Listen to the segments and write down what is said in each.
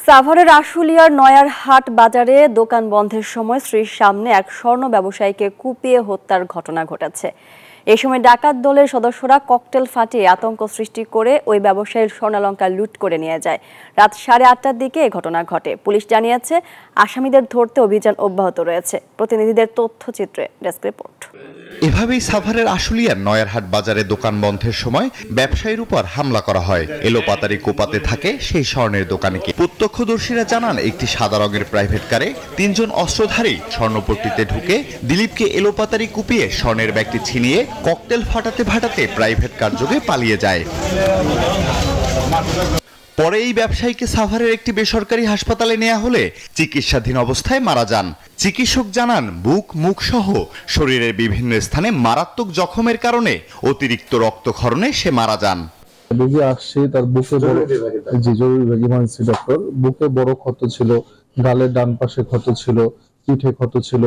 সাভারের আশুলিয়ার নয়ারহাট বাজারে দোকান বন্ধের সময় স্ত্রীর সামনে এক স্বর্ণ ব্যবসায়ীকে কুপিয়ে হত্যার ঘটনা ঘটেছে। এই সময় ডাকাত দলের সদস্যরা ককটেল ফাটিয়ে আতঙ্ক সৃষ্টি করে ওই ব্যবসায়ীর স্বর্ণালংকার লুট করে নিয়ে যায়। রাত 8:30টার দিকে এই ঘটনা ঘটে। পুলিশ জানিয়েছে আসামিদের ধরতে অভিযান অব্যাহত রয়েছে। প্রতিনিধিদের তথ্যচিত্রে ডেস্ক রিপোর্ট। এভাবেই সাভারের আশুলিয়ার নয়ারহাট বাজারে দোকান বন্ধের সময় ব্যবসায়ীর উপর হামলা করা হয়। এলোপাতারি কোপাতে থাকে সেই স্বর্ণের দোকানিকে। প্রত্যক্ষদর্শীরা জানান একটি সাদা রঙের প্রাইভেট কারে 3 জন অস্ত্রধারী স্বর্ণপট্টিতে ঢুকে দিলীপকে এলোপাতারি কুপিয়ে স্বর্ণের ব্যাগটি ছিনিয়ে ককটেল ফাটাতে ফাটাতে প্রাইভেট কার যোগে পালিয়ে যায়। পরে এই ব্যবসায়ীকে সাভারের একটি বেসরকারি হাসপাতালে নেওয়া হলে চিকিৎসাধীন অবস্থায় মারা যান। চিকিৎসক জানান বুক, মুখ সহ শরীরের বিভিন্ন স্থানে মারাত্মক জখমের কারণে অতিরিক্ত রক্তক্ষরণে সে মারা যান। রোগী আসছে, তার বুকে জরুরি বিভাগে ইমার্জেন্সি ডক্টর, বুকে বড় ক্ষত ছিল, গালের ডান পাশে ক্ষত ছিল, পিঠে ক্ষত ছিল।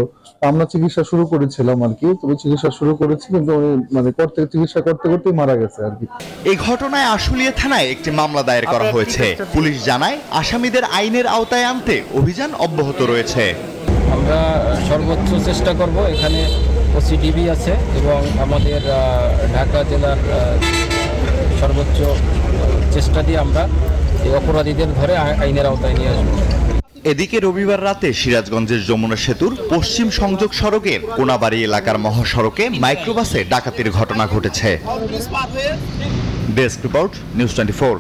আমরা চিকিৎসা শুরু করেছিলাম আর কি, তবে চিকিৎসা শুরু করেছি কিন্তু চিকিৎসা করতে করতেই মারা গেছে আর কি। এই ঘটনায় আশুলিয়া থানায় একটি মামলা দায়ের করা হয়েছে। পুলিশ জানায় আসামিদের আইনের আওতায় আনতে অভিযান অব্যাহত রয়েছে। আমরা সর্বোচ্চ চেষ্টা করব। এখানে ওসিডিবি আছে এবং আমাদের ঢাকা জেলার সর্বোচ্চ চেষ্টা দিয়ে আমরা এই অপরাধীদের ধরে আইনের আওতায় নিয়ে আসব। এদিকে রবিবার রাতে সিরাজগঞ্জের যমুনা সেতুর পশ্চিম সংযোগ সড়কের কোনাবাড়ি এলাকার মহাসড়কে মাইক্রোবাসে ডাকাতির ঘটনা ঘটেছে। Desk report, news 24।